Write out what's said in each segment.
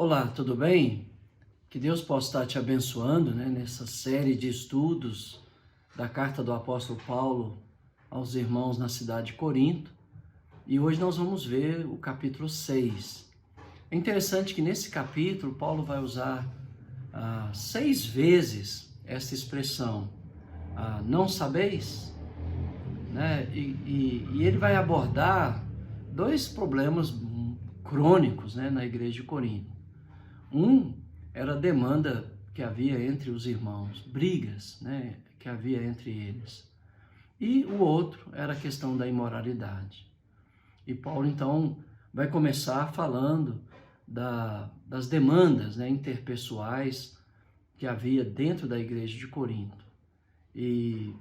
Olá, tudo bem? Que Deus possa estar te abençoando, nessa série de estudos da carta do apóstolo Paulo aos irmãos na cidade de Corinto. E hoje nós vamos ver o capítulo 6. É interessante que nesse capítulo Paulo vai usar 6 vezes essa expressão, não sabeis? E ele vai abordar dois problemas crônicos, na igreja de Corinto. Um era a demanda que havia entre os irmãos, brigas, que havia entre eles. E o outro era a questão da imoralidade. E Paulo, então, vai começar falando das demandas, interpessoais que havia dentro da igreja de Corinto. E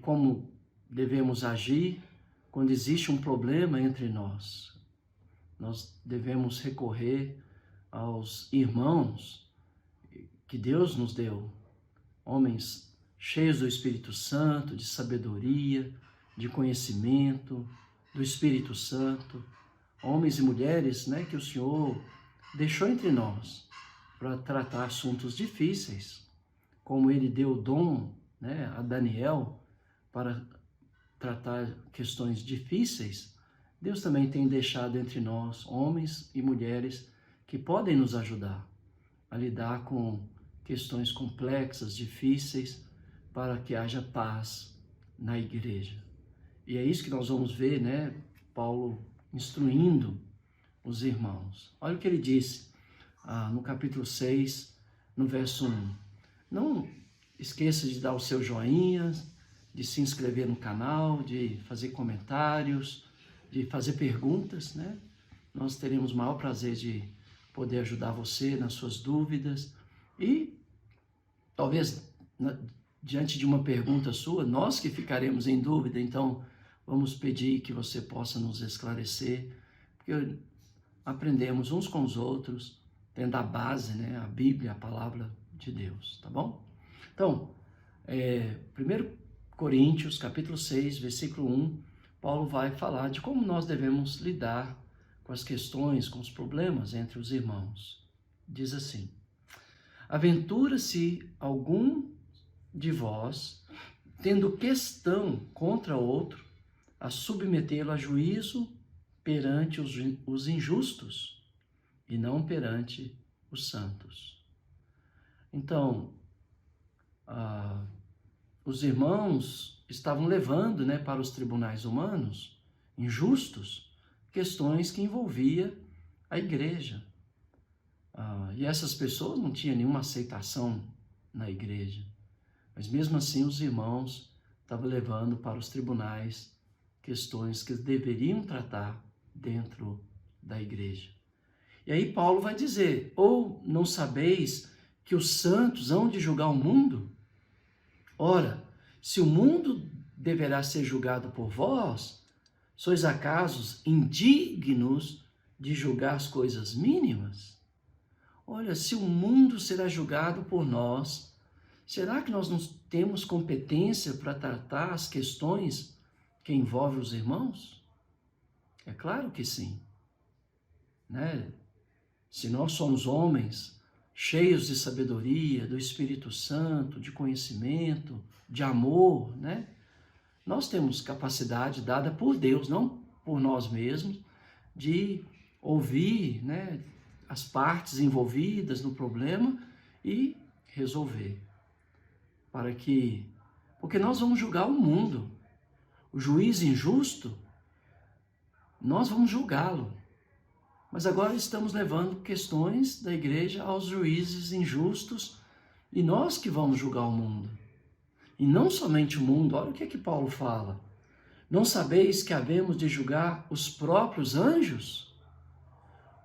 como devemos agir quando existe um problema entre nós. Nós devemos recorrer aos irmãos que Deus nos deu, homens cheios do Espírito Santo, de sabedoria, de conhecimento do Espírito Santo, homens e mulheres, que o Senhor deixou entre nós para tratar assuntos difíceis, como Ele deu o dom, a Daniel para tratar questões difíceis. Deus também tem deixado entre nós homens e mulheres que podem nos ajudar a lidar com questões complexas, difíceis, para que haja paz na igreja. E é isso que nós vamos ver, Paulo instruindo os irmãos. Olha o que ele disse no capítulo 6, no verso 1. Não esqueça de dar o seu joinha, de se inscrever no canal, de fazer comentários, de fazer perguntas, Nós teremos o maior prazer de poder ajudar você nas suas dúvidas e talvez diante de uma pergunta sua, nós que ficaremos em dúvida, então vamos pedir que você possa nos esclarecer, porque aprendemos uns com os outros, tendo a base, a Bíblia, a palavra de Deus, tá bom? Então, 1 Coríntios, capítulo 6, versículo 1, Paulo vai falar de como nós devemos lidar com as questões, com os problemas entre os irmãos. Diz assim: aventura-se algum de vós, tendo questão contra outro, a submetê-lo a juízo perante os injustos e não perante os santos. Então, os irmãos estavam levando, para os tribunais humanos, injustos, questões que envolvia a igreja. E essas pessoas não tinham nenhuma aceitação na igreja. Mas mesmo assim os irmãos estavam levando para os tribunais questões que deveriam tratar dentro da igreja. E aí Paulo vai dizer: ou não sabeis que os santos hão de julgar o mundo? Ora, se o mundo deverá ser julgado por vós, sois acaso indignos de julgar as coisas mínimas? Olha, se o mundo será julgado por nós, será que nós não temos competência para tratar as questões que envolvem os irmãos? É claro que sim. Se nós somos homens cheios de sabedoria, do Espírito Santo, de conhecimento, de amor, nós temos capacidade dada por Deus, não por nós mesmos, de ouvir, as partes envolvidas no problema e resolver. Porque nós vamos julgar o mundo. O juiz injusto, nós vamos julgá-lo. Mas agora estamos levando questões da igreja aos juízes injustos e nós que vamos julgar o mundo. E não somente o mundo, olha o que Paulo fala. Não sabeis que havemos de julgar os próprios anjos?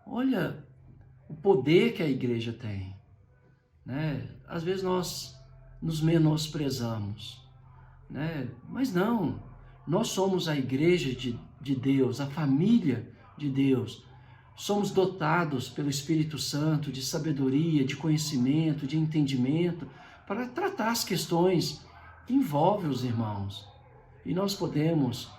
Olha o poder que a igreja tem. Às vezes nós nos menosprezamos, mas não, nós somos a igreja de Deus, a família de Deus. Somos dotados pelo Espírito Santo de sabedoria, de conhecimento, de entendimento, para tratar as questões que envolvem os irmãos. E nós podemos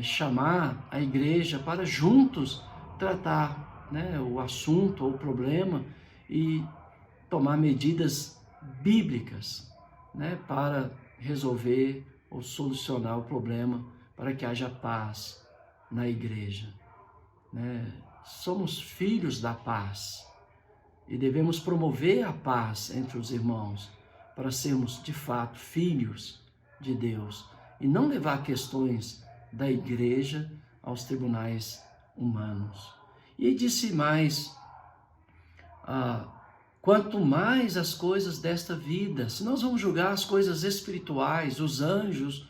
chamar a igreja para juntos tratar né, o assunto ou o problema e tomar medidas bíblicas, né, para resolver ou solucionar o problema, para que haja paz na igreja, né? Somos filhos da paz e devemos promover a paz entre os irmãos para sermos de fato filhos de Deus e não levar questões da igreja aos tribunais humanos. E disse mais, quanto mais as coisas desta vida, se nós vamos julgar as coisas espirituais, os anjos,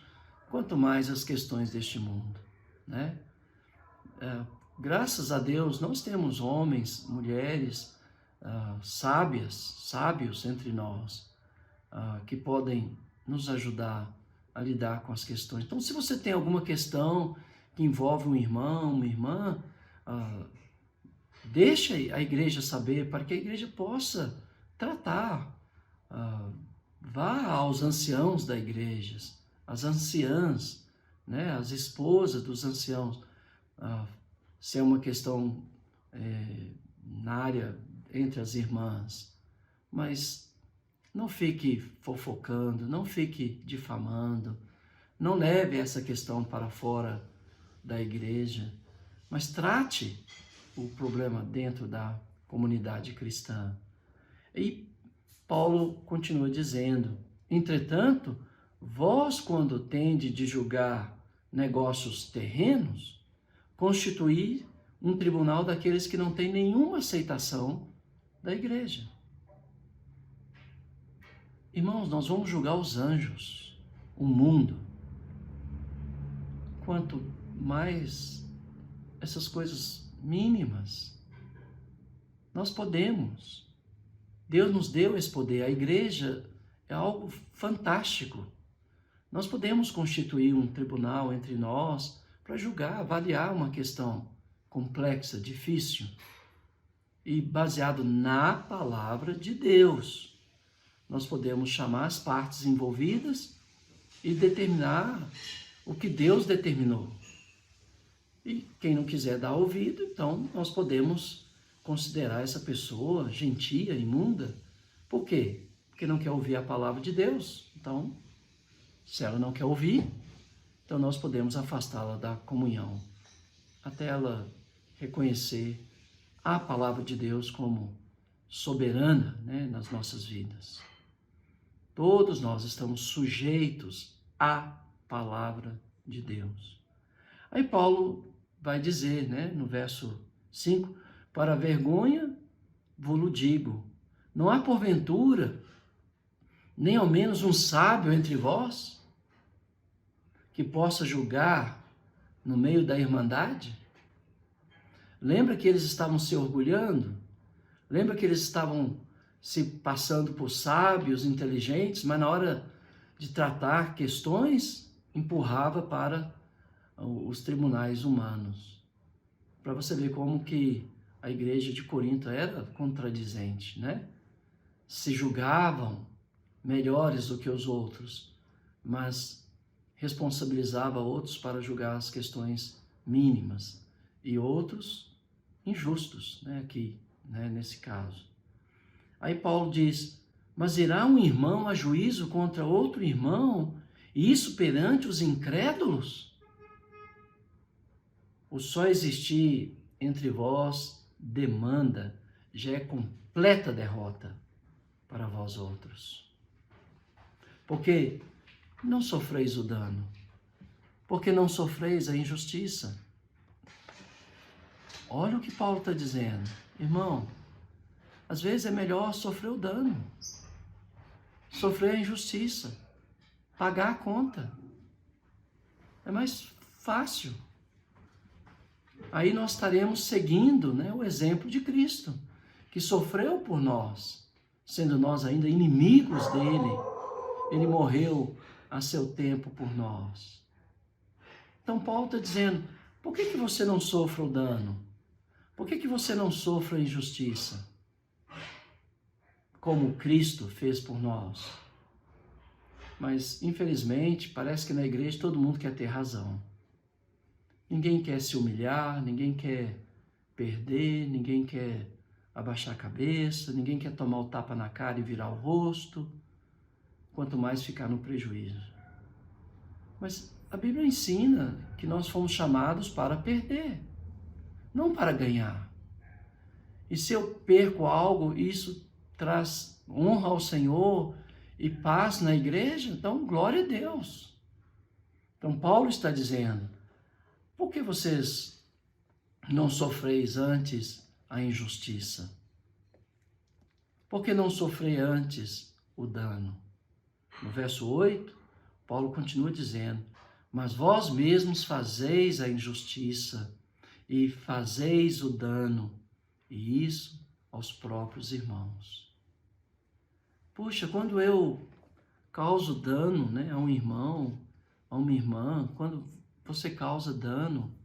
quanto mais as questões deste mundo, né? Graças a Deus, nós temos homens, mulheres, sábios entre nós, que podem nos ajudar a lidar com as questões. Então, se você tem alguma questão que envolve um irmão, uma irmã, deixa a igreja saber, para que a igreja possa tratar. Vá aos anciãos da igreja, as anciãs, né, as esposas dos anciãos, se é uma questão na área entre as irmãs, mas não fique fofocando, não fique difamando, não leve essa questão para fora da igreja, mas trate o problema dentro da comunidade cristã. E Paulo continua dizendo, entretanto, vós quando tendes de julgar negócios terrenos, constituir um tribunal daqueles que não têm nenhuma aceitação da igreja. Irmãos, nós vamos julgar os anjos, o mundo. Quanto mais essas coisas mínimas, nós podemos. Deus nos deu esse poder. A igreja é algo fantástico. Nós podemos constituir um tribunal entre nós para julgar, avaliar uma questão complexa, difícil, e baseado na palavra de Deus. Nós podemos chamar as partes envolvidas e determinar o que Deus determinou. E quem não quiser dar ouvido, então nós podemos considerar essa pessoa gentia, imunda. Por quê? Porque não quer ouvir a palavra de Deus. Então, se ela não quer ouvir, então nós podemos afastá-la da comunhão, até ela reconhecer a palavra de Deus como soberana, né, nas nossas vidas. Todos nós estamos sujeitos à palavra de Deus. Aí Paulo vai dizer, né, no verso 5, para a vergonha vos digo, não há porventura, nem ao menos um sábio entre vós, que possa julgar no meio da irmandade? Lembra que eles estavam se orgulhando? Lembra que eles estavam se passando por sábios, inteligentes, mas na hora de tratar questões, empurrava para os tribunais humanos. Para você ver como que a igreja de Corinto era contradizente, né? Se julgavam melhores do que os outros, mas responsabilizava outros para julgar as questões mínimas e outros injustos, né, aqui, né, nesse caso. Aí Paulo diz, mas irá um irmão a juízo contra outro irmão, e isso perante os incrédulos? O só existir entre vós demanda, já é completa derrota para vós outros. Porque não sofreis o dano, porque não sofreis a injustiça. Olha o que Paulo está dizendo. Irmão, às vezes é melhor sofrer o dano, sofrer a injustiça, pagar a conta. É mais fácil. Aí nós estaremos seguindo, né, o exemplo de Cristo, que sofreu por nós, sendo nós ainda inimigos dele. Ele morreu a seu tempo por nós. Então Paulo está dizendo, por que você não sofre o dano? Por que você não sofre a injustiça? Como Cristo fez por nós. Mas, infelizmente, parece que na igreja todo mundo quer ter razão. Ninguém quer se humilhar, ninguém quer perder, ninguém quer abaixar a cabeça, ninguém quer tomar o tapa na cara e virar o rosto, quanto mais ficar no prejuízo. Mas a Bíblia ensina que nós fomos chamados para perder, não para ganhar. E se eu perco algo, isso traz honra ao Senhor e paz na igreja, então glória a Deus. Então Paulo está dizendo, por que vocês não sofreis antes a injustiça? Por que não sofrei antes o dano? No verso 8, Paulo continua dizendo, mas vós mesmos fazeis a injustiça e fazeis o dano, e isso aos próprios irmãos. Puxa, quando eu causo dano, né, a um irmão, a uma irmã, quando você causa dano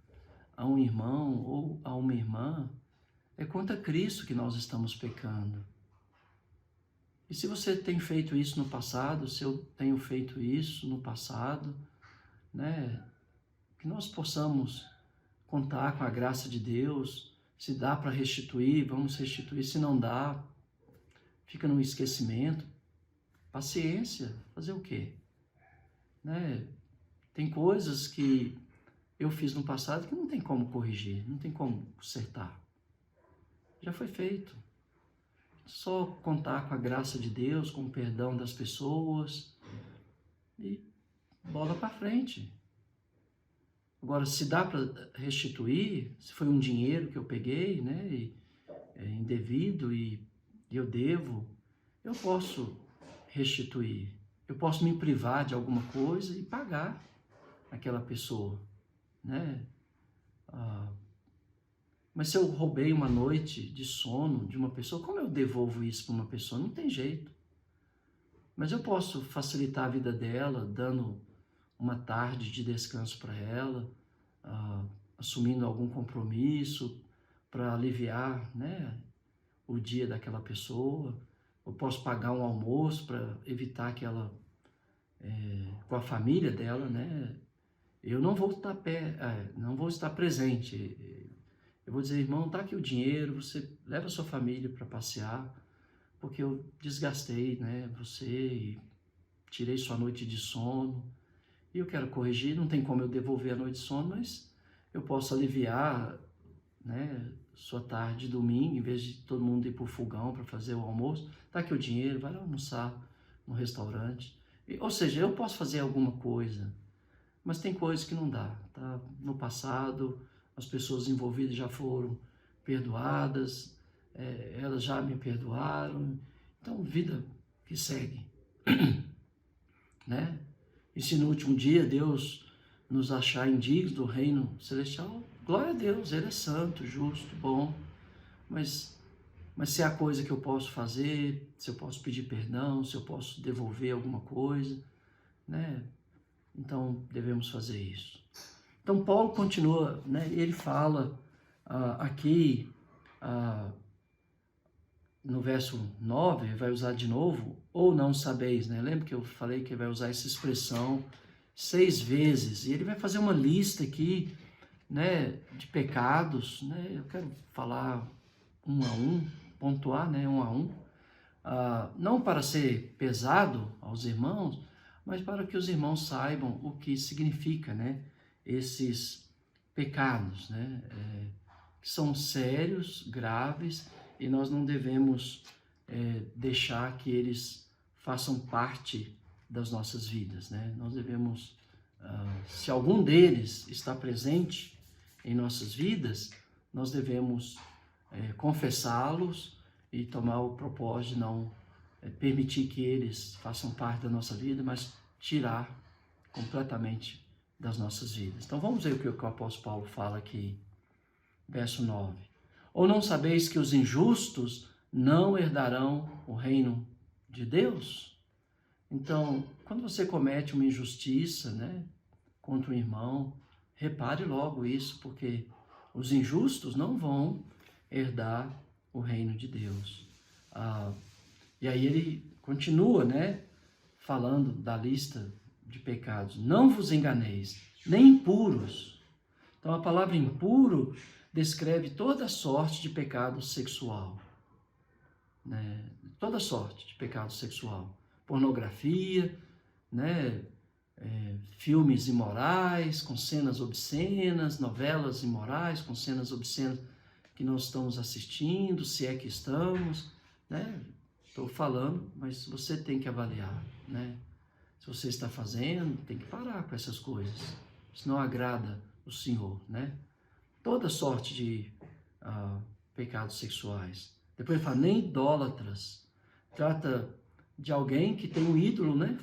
a um irmão ou a uma irmã, é contra Cristo que nós estamos pecando. E se você tem feito isso no passado, se eu tenho feito isso no passado, né, que nós possamos contar com a graça de Deus. Se dá para restituir, vamos restituir. Se não dá, fica no esquecimento. Paciência, fazer o quê? Né? Tem coisas que eu fiz no passado que não tem como corrigir, não tem como consertar. Já foi feito. Só contar com a graça de Deus, com o perdão das pessoas e bola para frente. Agora, se dá para restituir, se foi um dinheiro que eu peguei, né, e é indevido e eu devo, eu posso restituir. Eu posso me privar de alguma coisa e pagar aquela pessoa, né? Mas se eu roubei uma noite de sono de uma pessoa, como eu devolvo isso para uma pessoa? Não tem jeito. Mas eu posso facilitar a vida dela, dando uma tarde de descanso para ela, assumindo algum compromisso para aliviar, né, o dia daquela pessoa. Eu posso pagar um almoço para evitar que ela, com a família dela, né, eu não vou estar presente. Eu vou dizer, irmão, tá aqui o dinheiro, você leva a sua família para passear, porque eu desgastei, né, você e tirei sua noite de sono. E eu quero corrigir, não tem como eu devolver a noite de sono, mas eu posso aliviar, né, sua tarde de domingo, em vez de todo mundo ir para o fogão para fazer o almoço, tá aqui o dinheiro, vai lá almoçar no restaurante. Ou seja, eu posso fazer alguma coisa, mas tem coisas que não dá, tá? No passado, as pessoas envolvidas já foram perdoadas, elas já me perdoaram, então vida que segue, né? E se no último dia Deus nos achar indignos do reino celestial, glória a Deus, Ele é santo, justo, bom. Mas se há coisa que eu posso fazer, se eu posso pedir perdão, se eu posso devolver alguma coisa, né? Então devemos fazer isso. Então Paulo continua, né? Ele fala aqui no verso 9, vai usar de novo, ou não sabeis, né? Lembra que eu falei que ele vai usar essa expressão 6 vezes, e ele vai fazer uma lista aqui, né, de pecados, né? Eu quero falar um a um, pontuar, né, um a um, não para ser pesado aos irmãos, mas para que os irmãos saibam o que significa, né, esses pecados, né, que são sérios, graves, e nós não devemos deixar que eles façam parte das nossas vidas, né? Nós devemos, se algum deles está presente em nossas vidas, nós devemos confessá-los e tomar o propósito de não permitir que eles façam parte da nossa vida, mas tirar completamente das nossas vidas. Então vamos ver o que o apóstolo Paulo fala aqui, verso 9. Ou não sabeis que os injustos não herdarão o reino de Deus? Então, quando você comete uma injustiça, né, contra um irmão, repare logo isso, porque os injustos não vão herdar o reino de Deus. E aí ele continua, né, falando da lista de pecados. Não vos enganeis, nem impuros. Então a palavra impuro descreve toda sorte de pecado sexual, né? Toda sorte de pecado sexual. Pornografia, né? Filmes imorais com cenas obscenas, novelas imorais com cenas obscenas que nós estamos assistindo, se é que estamos, né? Estou falando, mas você tem que avaliar, né? Se você está fazendo, tem que parar com essas coisas. Isso não agrada o Senhor, né? Toda sorte de pecados sexuais. Depois ele fala, nem idólatras. Trata de alguém que tem um ídolo, né?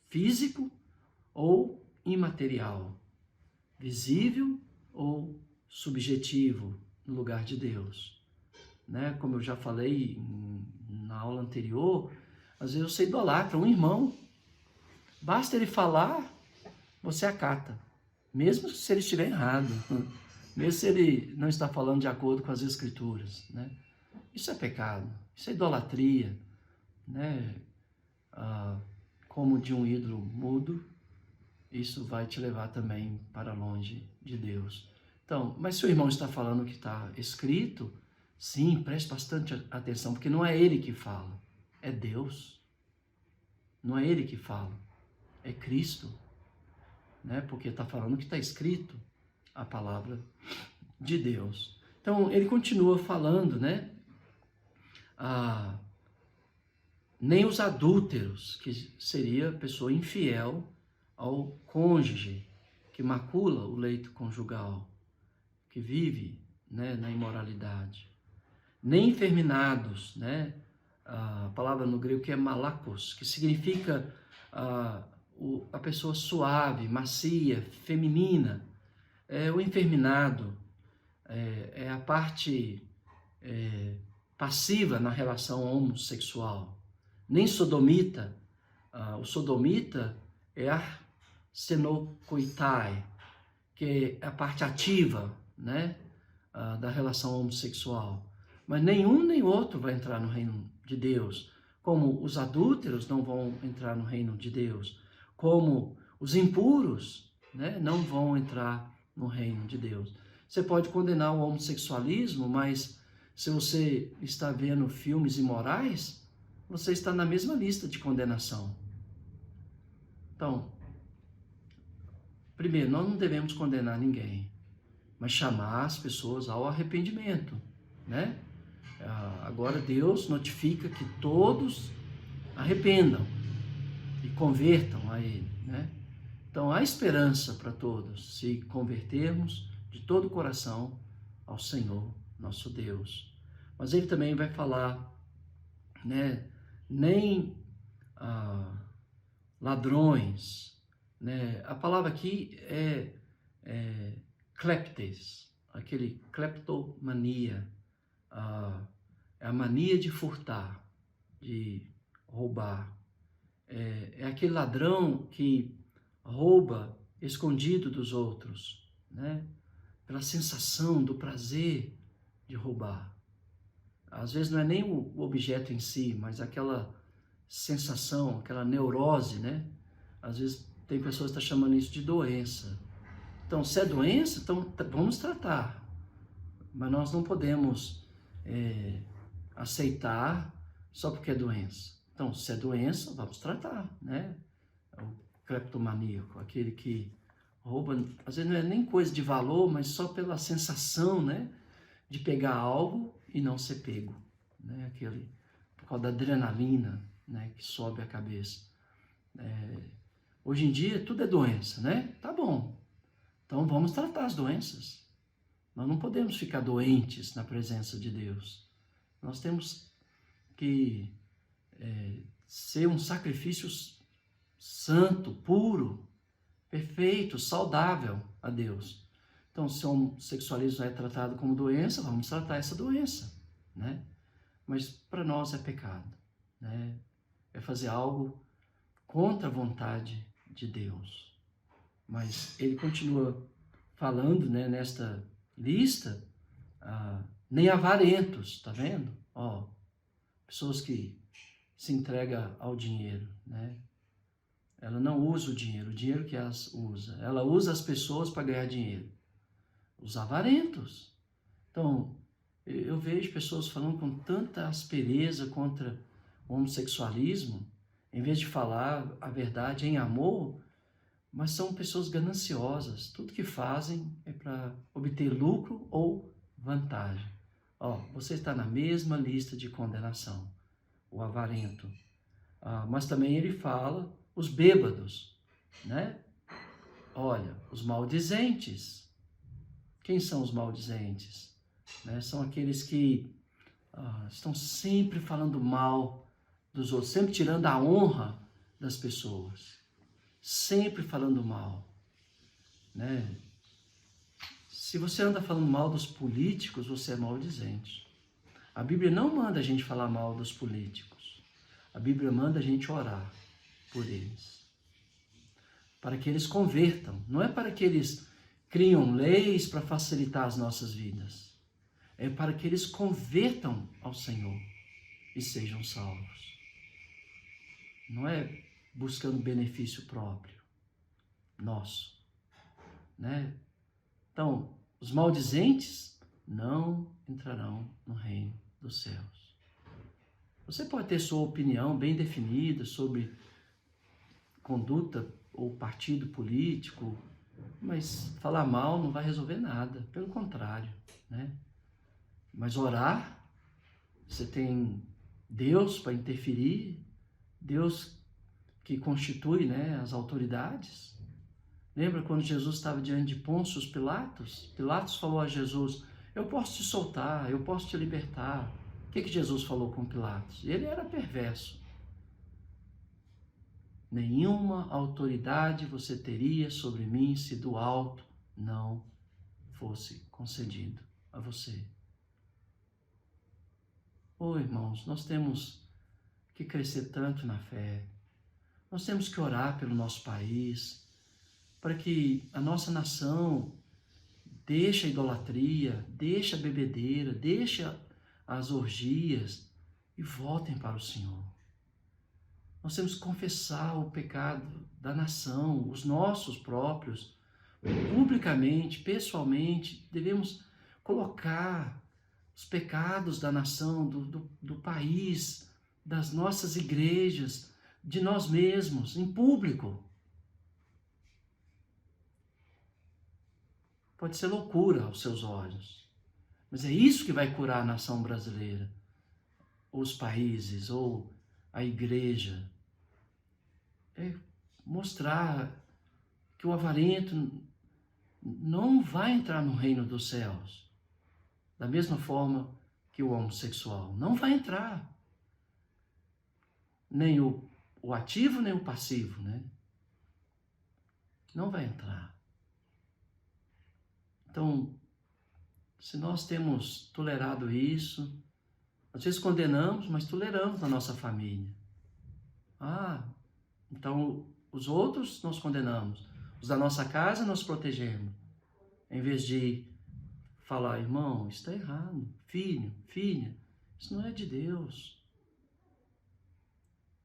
Físico ou imaterial. Visível ou subjetivo no lugar de Deus. Né? Como eu já falei na aula anterior, às vezes você idolatra um irmão. Basta ele falar, você acata. Mesmo se ele estiver errado. Mesmo se ele não está falando de acordo com as Escrituras. Né? Isso é pecado. Isso é idolatria. Né? Como de um ídolo mudo, isso vai te levar também para longe de Deus. Então, mas se o irmão está falando o que está escrito, sim, preste bastante atenção, porque não é ele que fala, é Deus. Não é ele que fala, é Cristo, né? Porque está falando o que está escrito, a palavra de Deus. Então, ele continua falando, né? Nem os adúlteros, que seria pessoa infiel ao cônjuge, que macula o leito conjugal, que vive, né, na imoralidade. Nem efeminados, né? A palavra no grego que é malakos, que significa a pessoa suave, macia, feminina. O efeminado é a parte passiva na relação homossexual. Nem sodomita. O sodomita é a xenocoitai, que é a parte ativa, né, da relação homossexual. Mas nenhum nem outro vai entrar no reino de Deus. Como os adúlteros não vão entrar no reino de Deus. Como os impuros, né, não vão entrar no reino de Deus. Você pode condenar o homossexualismo, mas se você está vendo filmes imorais, você está na mesma lista de condenação. Então, primeiro, nós não devemos condenar ninguém, mas chamar as pessoas ao arrependimento, né? Agora Deus notifica que todos arrependam e convertam a Ele, né? Então há esperança para todos se convertermos de todo o coração ao Senhor, nosso Deus. Mas Ele também vai falar, né? Nem ladrões, né? A palavra aqui é kleptes, aquele kleptomania, é a mania de furtar, de roubar. É aquele ladrão que rouba escondido dos outros, né? Pela sensação do prazer de roubar. Às vezes não é nem o objeto em si, mas aquela sensação, aquela neurose, né? Às vezes tem pessoas que estão chamando isso de doença. Então, se é doença, então vamos tratar. Mas nós não podemos aceitar só porque é doença. Então, se é doença, vamos tratar, né? O cleptomaníaco, aquele que rouba, às vezes não é nem coisa de valor, mas só pela sensação, né, de pegar algo e não ser pego, né? Aquele, por causa da adrenalina, né, que sobe a cabeça. Hoje em dia tudo é doença, né? Tá bom. Então vamos tratar as doenças. Nós não podemos ficar doentes na presença de Deus. Nós temos que ser um sacrifício santo, puro, perfeito, saudável a Deus. Então, se o homossexualismo é tratado como doença, vamos tratar essa doença, né? Mas para nós é pecado, né? É fazer algo contra a vontade de Deus. Mas ele continua falando, né, nesta lista, nem avarentos, tá vendo? Pessoas que se entregam ao dinheiro, né? Ela não usa o dinheiro que as usa. Ela usa as pessoas para ganhar dinheiro. Os avarentos. Então, eu vejo pessoas falando com tanta aspereza contra o homossexualismo, em vez de falar a verdade em amor, mas são pessoas gananciosas. Tudo que fazem é para obter lucro ou vantagem. Ó, você está na mesma lista de condenação, o avarento. Mas também ele fala os bêbados, né? Olha, os maldizentes. Quem são os maldizentes? Né? São aqueles que estão sempre falando mal dos outros, sempre tirando a honra das pessoas, sempre falando mal, né? Se você anda falando mal dos políticos, você é maldizente. A Bíblia não manda a gente falar mal dos políticos. A Bíblia manda a gente orar por eles, para que eles convertam. Não é para que eles criam leis para facilitar as nossas vidas. É para que eles convertam ao Senhor e sejam salvos. Não é buscando benefício próprio, nosso, né? Então, os maldizentes não entrarão no reino dos céus. Você pode ter sua opinião bem definida sobre conduta ou partido político, mas falar mal não vai resolver nada, pelo contrário, né? Mas orar, você tem Deus para interferir, Deus que constitui, né, as autoridades. Lembra quando Jesus estava diante de Pôncio Pilatos? Pilatos falou a Jesus, eu posso te soltar, eu posso te libertar. O que Jesus falou com Pilatos? Ele era perverso. Nenhuma autoridade você teria sobre mim se do alto não fosse concedido a você. Irmãos, nós temos que crescer tanto na fé. Nós temos que orar pelo nosso país, para que a nossa nação deixe a idolatria, deixe a bebedeira, deixe as orgias e voltem para o Senhor. Nós temos que confessar o pecado da nação, os nossos próprios, publicamente, pessoalmente. Devemos colocar os pecados da nação, do país, das nossas igrejas, de nós mesmos, em público. Pode ser loucura aos seus olhos, mas é isso que vai curar a nação brasileira, os países, ou a igreja. É mostrar que o avarento não vai entrar no reino dos céus, da mesma forma que o homossexual. Não vai entrar. Nem o ativo, nem o passivo, né? Não vai entrar. Então, se nós temos tolerado isso, às vezes condenamos, mas toleramos na nossa família. Então os outros nós condenamos, os da nossa casa nós protegemos, em vez de falar, irmão, isso está errado, filho, filha, isso não é de Deus,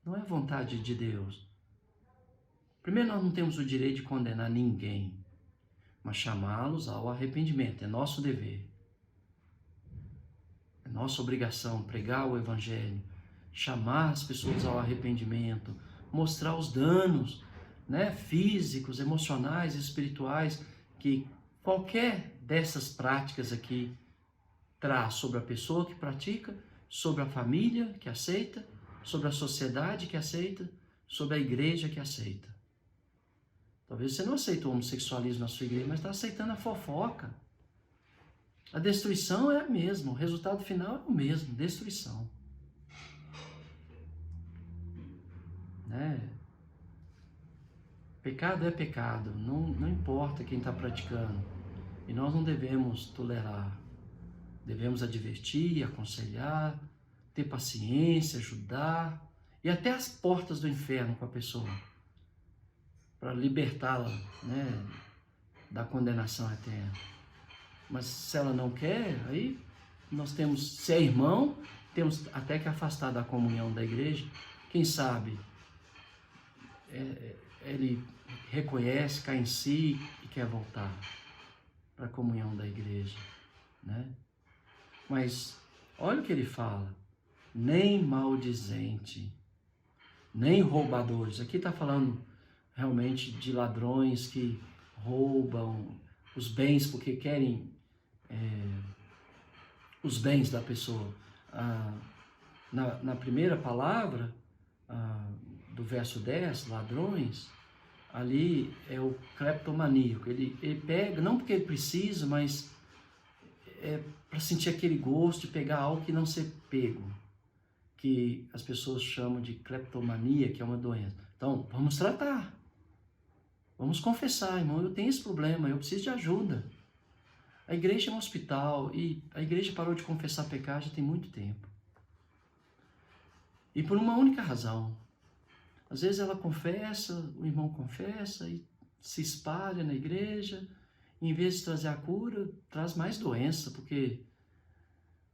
não é vontade de Deus. Primeiro, nós não temos o direito de condenar ninguém, mas chamá-los ao arrependimento, é nosso dever, é nossa obrigação pregar o Evangelho, chamar as pessoas ao arrependimento, mostrar os danos, né, físicos, emocionais, espirituais, que qualquer dessas práticas aqui traz sobre a pessoa que pratica, sobre a família que aceita, sobre a sociedade que aceita, sobre a igreja que aceita. Talvez você não aceite o homossexualismo na sua igreja, mas está aceitando a fofoca. A destruição é a mesma, o resultado final é o mesmo, destruição. Né? Pecado é pecado, não importa quem está praticando. E nós não devemos tolerar. Devemos advertir, aconselhar, ter paciência, ajudar, e até as portas do inferno com a pessoa, para libertá-la, né, da condenação eterna. Mas se ela não quer, aí nós temos, se é irmão, temos até que afastar da comunhão da igreja. Quem sabe ele reconhece, cai em si e quer voltar para a comunhão da igreja, né? Mas olha o que ele fala: nem maldizente, nem roubadores. Aqui está falando realmente de ladrões que roubam os bens porque querem os bens da pessoa. Na primeira palavra, do verso 10, ladrões, ali é o cleptomaníaco. Ele pega, não porque ele precisa, mas é para sentir aquele gosto de pegar algo que não ser pego, que as pessoas chamam de cleptomania, que é uma doença. Então, vamos tratar. Vamos confessar, irmão, eu tenho esse problema, eu preciso de ajuda. A igreja é um hospital e a igreja parou de confessar pecado já tem muito tempo. E por uma única razão. Às vezes ela confessa, o irmão confessa e se espalha na igreja, e em vez de trazer a cura, traz mais doença, porque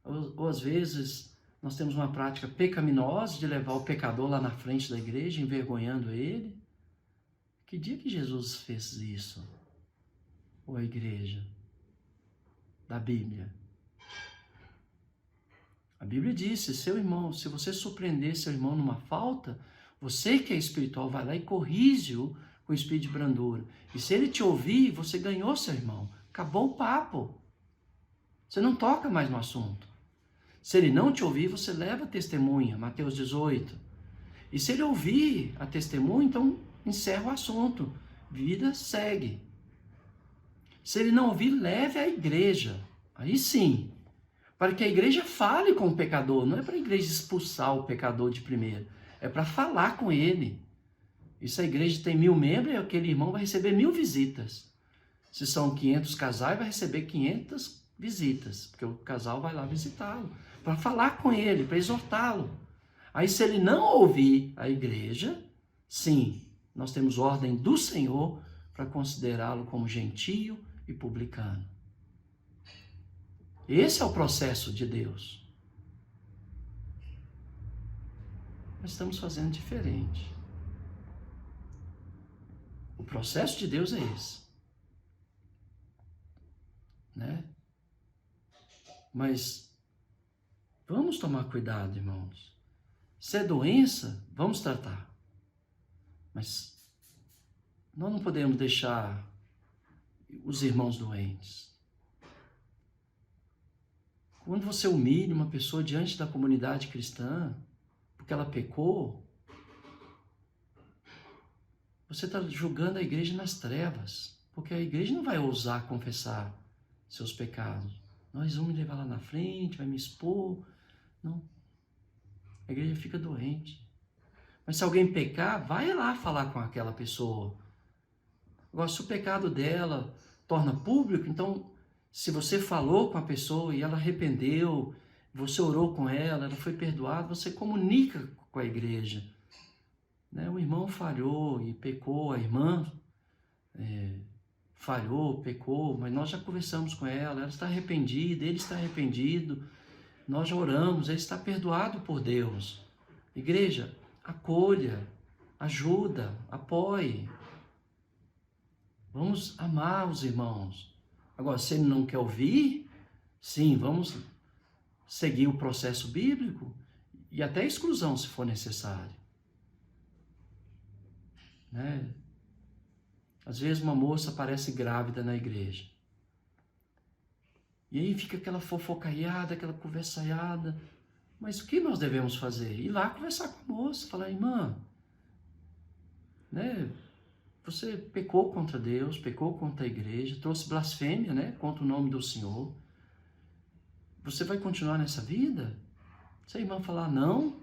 ou às vezes nós temos uma prática pecaminosa de levar o pecador lá na frente da igreja, envergonhando ele. Que dia que Jesus fez isso? Ou a igreja da Bíblia? A Bíblia diz, seu irmão, se você surpreender seu irmão numa falta, você que é espiritual vai lá e corrige-o com espírito de brandura. E se ele te ouvir, você ganhou seu irmão. Acabou o papo. Você não toca mais no assunto. Se ele não te ouvir, você leva a testemunha, Mateus 18. E se ele ouvir a testemunha, então encerra o assunto. Vida segue. Se ele não ouvir, leve à igreja. Aí sim. Para que a igreja fale com o pecador. Não é para a igreja expulsar o pecador de primeiro. É para falar com ele. E se a igreja tem 1000 membros, aquele irmão vai receber 1000 visitas. Se são 500 casais, vai receber 500 visitas. Porque o casal vai lá visitá-lo. Para falar com ele, para exortá-lo. Aí se ele não ouvir a igreja, sim, nós temos ordem do Senhor para considerá-lo como gentio e publicano. Esse é o processo de Deus. Nós estamos fazendo diferente. O processo de Deus é esse. Né? Mas vamos tomar cuidado, irmãos. Se é doença, vamos tratar. Mas nós não podemos deixar os irmãos doentes. Quando você humilha uma pessoa diante da comunidade cristã, porque ela pecou, você está julgando a igreja nas trevas, porque a igreja não vai ousar confessar seus pecados. Nós vamos me levar lá na frente, vai me expor. Não. A igreja fica doente. Mas se alguém pecar, vai lá falar com aquela pessoa. Agora, se o pecado dela torna público, então, se você falou com a pessoa e ela arrependeu, você orou com ela, ela foi perdoada, você comunica com a igreja. Né? O irmão falhou e pecou, a irmã falhou, pecou, mas nós já conversamos com ela, ela está arrependida, ele está arrependido, nós já oramos, ele está perdoado por Deus. Igreja, acolha, ajuda, apoie. Vamos amar os irmãos. Agora, se ele não quer ouvir, sim, vamos seguir o processo bíblico e até exclusão, se for necessário. Né? Às vezes uma moça aparece grávida na igreja. E aí fica aquela fofocaiada, aquela conversaiada. Mas o que nós devemos fazer? Ir lá conversar com a moça, falar, irmã, né? Você pecou contra Deus, pecou contra a igreja, trouxe blasfêmia, né? Contra o nome do Senhor. Você vai continuar nessa vida? Se a irmã falar não,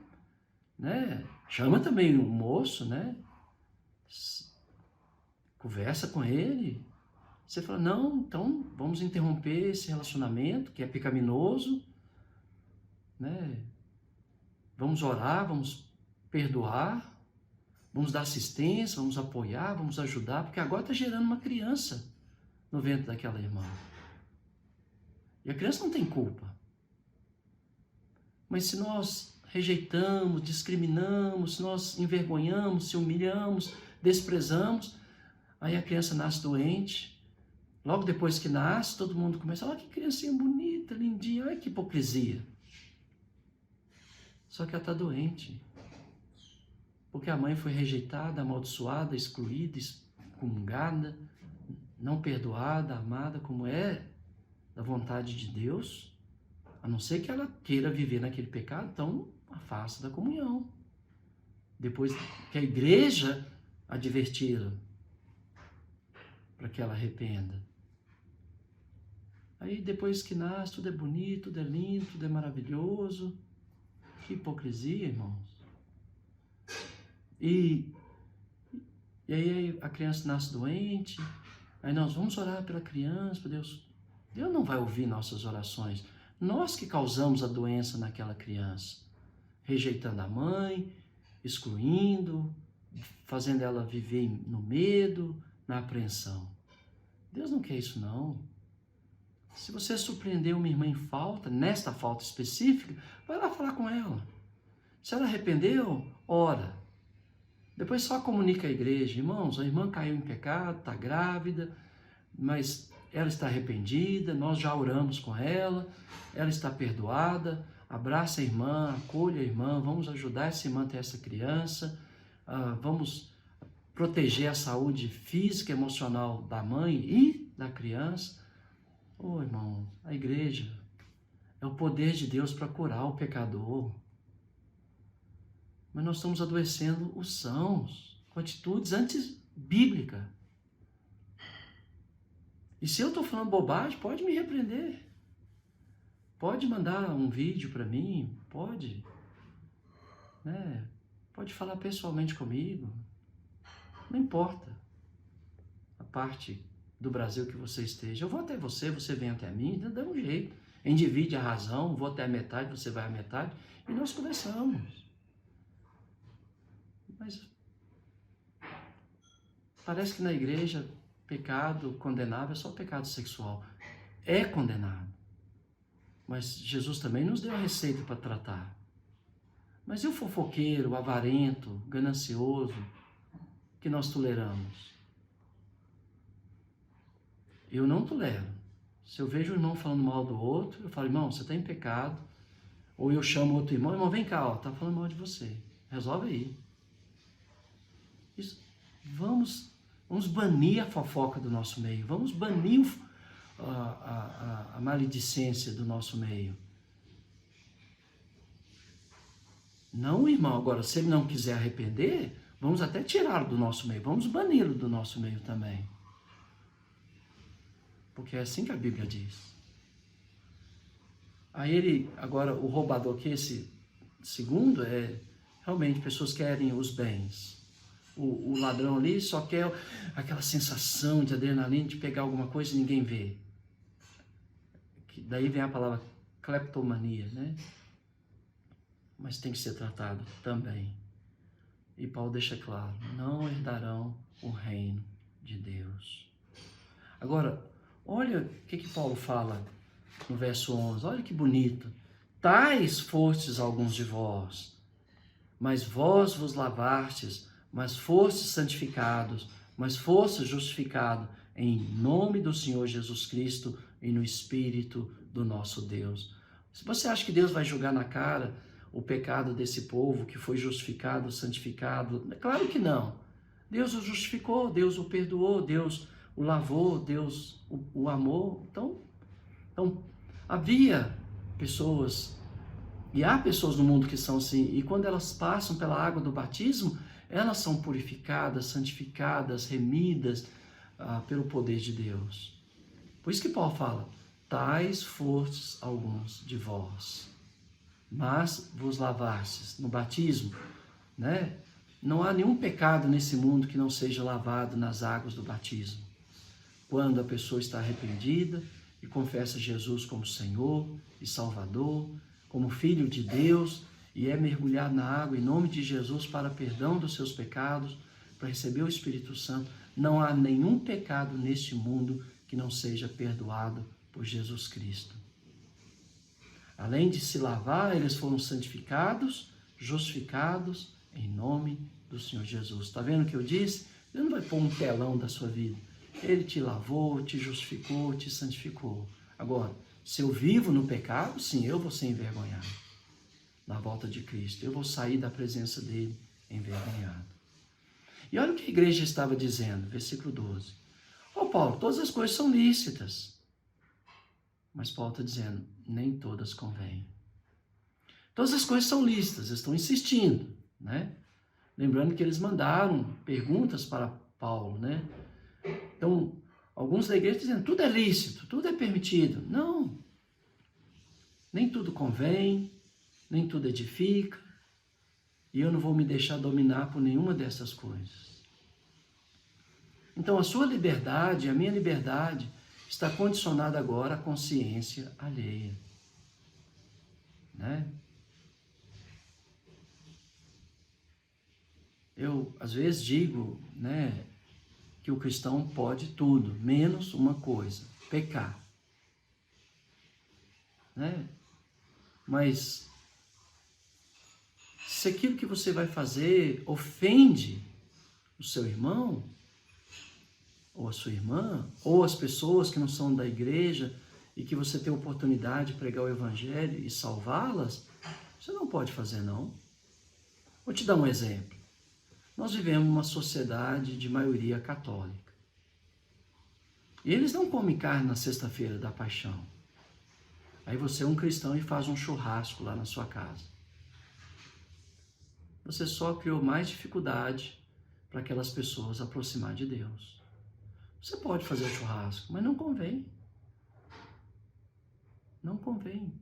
né? Chama também o moço, né? Conversa com ele. Você fala, não, então vamos interromper esse relacionamento que é pecaminoso, né? Vamos orar, vamos perdoar, vamos dar assistência, vamos apoiar, vamos ajudar, porque agora está gerando uma criança no ventre daquela irmã. E a criança não tem culpa. Mas se nós rejeitamos, discriminamos, se nós envergonhamos, se humilhamos, desprezamos, aí a criança nasce doente, Logo depois que nasce, todo mundo começa, olha que criancinha bonita, lindinha, olha que hipocrisia. Só que ela está doente. Porque a mãe foi rejeitada, amaldiçoada, excluída, excomungada, não perdoada, amada, como é da vontade de Deus, a não ser que ela queira viver naquele pecado, então afasta da comunhão. Depois que a igreja adverti-la, para que ela arrependa. Aí depois que nasce, tudo é bonito, tudo é lindo, tudo é maravilhoso. Que hipocrisia, irmãos. E aí a criança nasce doente, aí nós vamos orar pela criança, para Deus. Deus não vai ouvir nossas orações. Nós que causamos a doença naquela criança, rejeitando a mãe, excluindo, fazendo ela viver no medo, na apreensão. Deus não quer isso não. Se você surpreender uma irmã em falta, nesta falta específica, vai lá falar com ela. Se ela arrependeu, ora. Depois só comunica à igreja, irmãos, a irmã caiu em pecado, está grávida, mas ela está arrependida, nós já oramos com ela está perdoada, abraça a irmã, acolha a irmã, vamos ajudar essa irmã a ter essa criança, vamos proteger a saúde física e emocional da mãe e da criança. Ô irmão, a igreja é o poder de Deus para curar o pecador. Mas nós estamos adoecendo os sãos, com atitudes antibíblicas. E se eu estou falando bobagem, pode me repreender. Pode mandar um vídeo para mim, pode. Né? Pode falar pessoalmente comigo. Não importa a parte do Brasil que você esteja. Eu vou até você, você vem até mim, dá um jeito. A gente divide a razão, vou até a metade, você vai à metade, e nós conversamos. Mas parece que na igreja, pecado condenável é só pecado sexual. É condenado. Mas Jesus também nos deu a receita para tratar. Mas e o fofoqueiro, o avarento, ganancioso, que nós toleramos? Eu não tolero. Se eu vejo o irmão falando mal do outro, eu falo, irmão, você está em pecado. Ou eu chamo outro irmão, vem cá, está falando mal de você. Resolve aí. Isso. Vamos banir a fofoca do nosso meio. Vamos banir a maledicência do nosso meio. Não, irmão, agora, se ele não quiser arrepender, vamos até tirá-lo do nosso meio. Vamos bani-lo do nosso meio também. Porque é assim que a Bíblia diz. Aí agora o roubador que esse segundo é realmente pessoas que querem os bens. O ladrão ali só quer aquela sensação de adrenalina de pegar alguma coisa e ninguém vê. Daí vem a palavra cleptomania, né? Mas tem que ser tratado também. E Paulo deixa claro, não herdarão o reino de Deus. Agora, olha o que Paulo fala no verso 11, olha que bonito. Tais fostes alguns de vós, mas vós vos lavastes, mas fostes santificados, mas fostes justificados em nome do Senhor Jesus Cristo e no Espírito do nosso Deus. Se você acha que Deus vai jogar na cara o pecado desse povo que foi justificado, santificado, claro que não. Deus o justificou, Deus o perdoou, Deus o lavou, Deus o amou. Então havia pessoas, e há pessoas no mundo que são assim, e quando elas passam pela água do batismo, elas são purificadas, santificadas, remidas pelo poder de Deus. Por isso que Paulo fala, tais fostes alguns de vós, mas vos lavastes no batismo, né? Não há nenhum pecado nesse mundo que não seja lavado nas águas do batismo. Quando a pessoa está arrependida e confessa Jesus como Senhor e Salvador, como Filho de Deus, e é mergulhado na água em nome de Jesus para perdão dos seus pecados, para receber o Espírito Santo, não há nenhum pecado neste mundo que não seja perdoado por Jesus Cristo. Além de se lavar, eles foram santificados, justificados em nome do Senhor Jesus. Está vendo o que eu disse? Ele não vai pôr um telão da sua vida. Ele te lavou, te justificou, te santificou. Agora, se eu vivo no pecado, sim, eu vou ser envergonhado na volta de Cristo. Eu vou sair da presença dele envergonhado. E olha o que a igreja estava dizendo, versículo 12. Ô Paulo, todas as coisas são lícitas. Mas Paulo está dizendo, nem todas convêm. Todas as coisas são lícitas, estão insistindo, né? Lembrando que eles mandaram perguntas para Paulo, né? Então, alguns da igreja dizendo, tudo é lícito, tudo é permitido. Não. Nem tudo convém, nem tudo edifica. E eu não vou me deixar dominar por nenhuma dessas coisas. Então, a sua liberdade, a minha liberdade, está condicionada agora à consciência alheia, né? Eu, às vezes, digo, né, que o cristão pode tudo, menos uma coisa, pecar, né? Mas, se aquilo que você vai fazer ofende o seu irmão, ou a sua irmã, ou as pessoas que não são da igreja, e que você tem a oportunidade de pregar o evangelho e salvá-las, você não pode fazer, não. Vou te dar um exemplo. Nós vivemos uma sociedade de maioria católica. E eles não comem carne na sexta-feira da paixão. Aí você é um cristão e faz um churrasco lá na sua casa. Você só criou mais dificuldade para aquelas pessoas aproximar de Deus. Você pode fazer o churrasco, mas não convém. Não convém.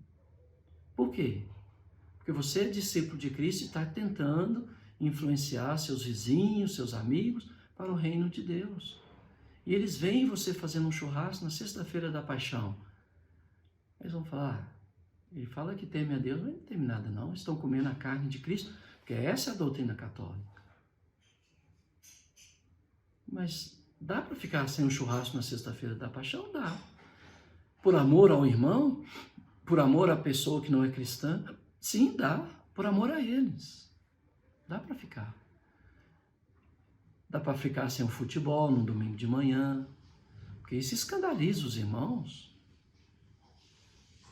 Por quê? Porque você é discípulo de Cristo e está tentando influenciar seus vizinhos, seus amigos, para o reino de Deus. E eles veem você fazendo um churrasco na sexta-feira da paixão. Eles vão falar, ele fala que teme a Deus, mas não teme nada não, estão comendo a carne de Cristo, porque essa é a doutrina católica. Mas dá para ficar sem um churrasco na sexta-feira da paixão? Dá. Por amor ao irmão, por amor à pessoa que não é cristã, sim, dá, por amor a eles. Dá para ficar. Dá para ficar sem o futebol no domingo de manhã, porque isso escandaliza os irmãos.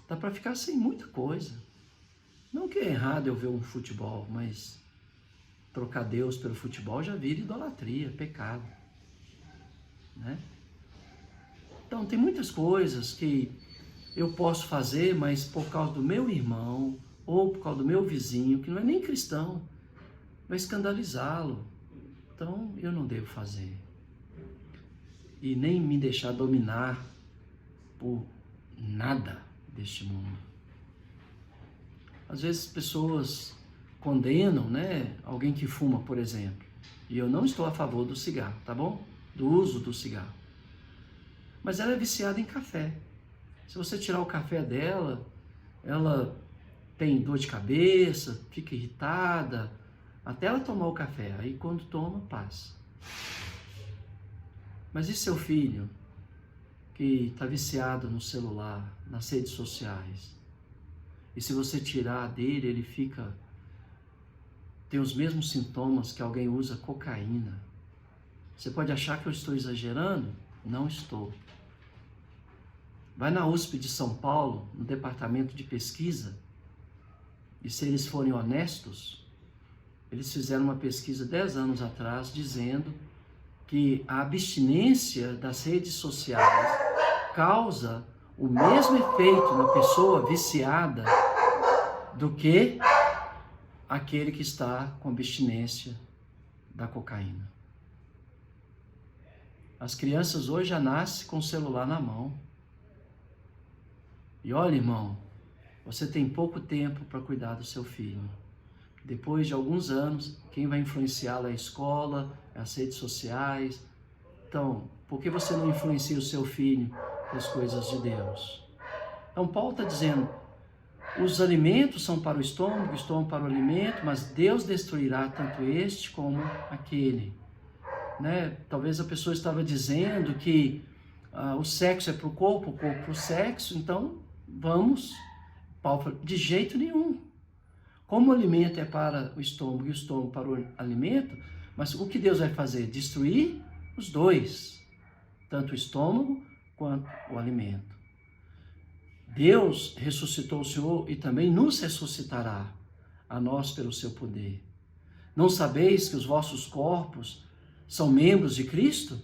Dá para ficar sem muita coisa. Não que é errado eu ver um futebol, mas trocar Deus pelo futebol já vira idolatria, pecado, né? Então tem muitas coisas que eu posso fazer, mas por causa do meu irmão ou por causa do meu vizinho, que não é nem cristão, vai escandalizá-lo. Então, eu não devo fazer. E nem me deixar dominar por nada deste mundo. Às vezes, pessoas condenam, né, alguém que fuma, por exemplo. E eu não estou a favor do cigarro, tá bom? Do uso do cigarro. Mas ela é viciada em café. Se você tirar o café dela, ela tem dor de cabeça, fica irritada, até ela tomar o café, aí quando toma, passa. Mas e seu filho, que está viciado no celular, nas redes sociais? E se você tirar dele, ele tem os mesmos sintomas que alguém usa cocaína. Você pode achar que eu estou exagerando? Não estou. Vai na USP de São Paulo, no departamento de pesquisa, e se eles forem honestos, eles fizeram uma pesquisa 10 anos atrás dizendo que a abstinência das redes sociais causa o mesmo efeito na pessoa viciada do que aquele que está com abstinência da cocaína. As crianças hoje já nascem com o celular na mão. E olha, irmão, você tem pouco tempo para cuidar do seu filho. Depois de alguns anos, quem vai influenciá-lo é a escola, as redes sociais. Então, por que você não influencia o seu filho nas coisas de Deus? Então, Paulo está dizendo, os alimentos são para o estômago para o alimento, mas Deus destruirá tanto este como aquele. Né? Talvez a pessoa estava dizendo que o sexo é para o corpo para o sexo, então vamos. Paulo falou, de jeito nenhum. Como o alimento é para o estômago e o estômago para o alimento, mas o que Deus vai fazer? Destruir os dois. tanto o estômago quanto o alimento. Deus ressuscitou o Senhor e também nos ressuscitará, a nós pelo seu poder. Não sabeis que os vossos corpos são membros de Cristo?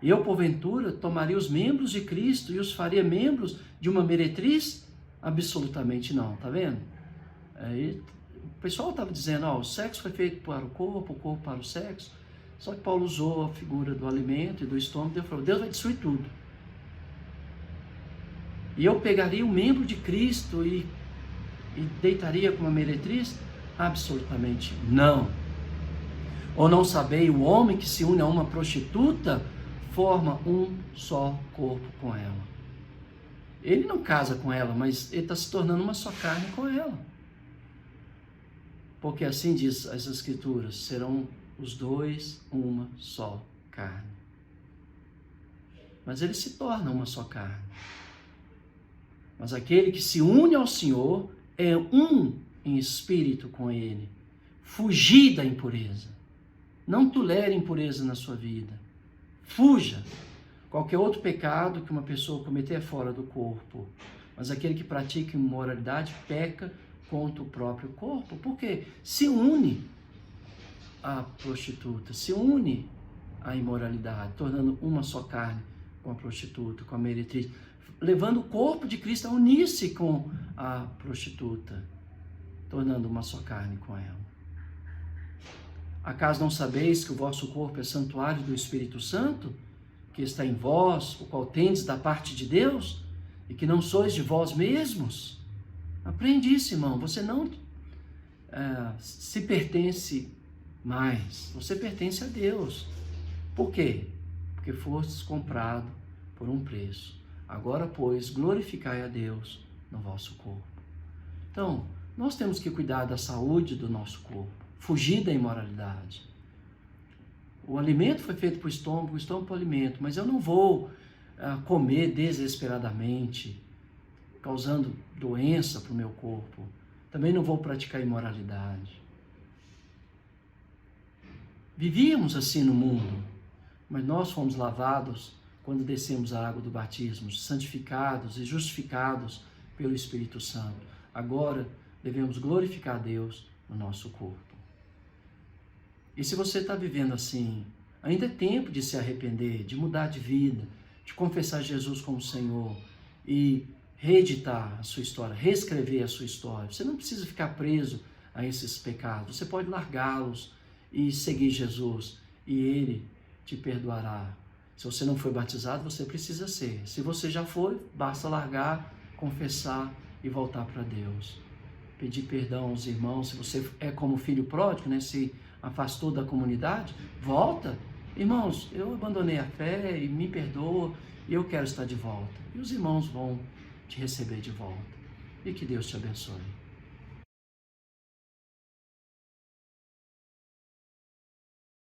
Eu, porventura, tomaria os membros de Cristo e os faria membros de uma meretriz? Absolutamente não, tá vendo? Aí, o pessoal estava dizendo, o sexo foi feito para o corpo para o sexo. Só que Paulo usou a figura do alimento e do estômago, Deus falou, Deus vai destruir tudo. E eu pegaria o membro de Cristo e deitaria com uma meretriz? Absolutamente não. Ou não sabeis, o homem que se une a uma prostituta forma um só corpo com ela. Ele não casa com ela, mas ele está se tornando uma só carne com ela. Porque assim diz as Escrituras, serão os dois uma só carne. Mas ele se torna uma só carne. Mas aquele que se une ao Senhor é um em espírito com Ele. Fugir da impureza. Não tolere impureza na sua vida. Fuja. Qualquer outro pecado que uma pessoa cometer é fora do corpo. Mas aquele que pratica imoralidade peca contra o próprio corpo. Porque se une à prostituta, se une à imoralidade, tornando uma só carne com a prostituta, com a meretriz, levando o corpo de Cristo a unir-se com a prostituta, tornando uma só carne com ela. Acaso não sabeis que o vosso corpo é santuário do Espírito Santo, que está em vós, o qual tendes da parte de Deus, e que não sois de vós mesmos? Aprende isso, irmão. Você não se pertence mais, você pertence a Deus. Por quê? Porque fostes comprado por um preço. Agora, pois, glorificai a Deus no vosso corpo. Então, nós temos que cuidar da saúde do nosso corpo, fugir da imoralidade. O alimento foi feito para o estômago para o alimento, mas eu não vou comer desesperadamente, causando doença para o meu corpo. Também não vou praticar imoralidade. Vivíamos assim no mundo, mas nós fomos lavados quando descemos a água do batismo, santificados e justificados pelo Espírito Santo. Agora devemos glorificar a Deus no nosso corpo. E se você está vivendo assim, ainda é tempo de se arrepender, de mudar de vida, de confessar Jesus como Senhor e reeditar a sua história, reescrever a sua história. Você não precisa ficar preso a esses pecados, você pode largá-los e seguir Jesus e Ele te perdoará. Se você não foi batizado, você precisa ser. Se você já foi, basta largar, confessar e voltar para Deus. Pedir perdão aos irmãos. Se você é como filho pródigo, né, se afastou da comunidade, volta. Irmãos, eu abandonei a fé e me perdoa e eu quero estar de volta. E os irmãos vão te receber de volta. E que Deus te abençoe.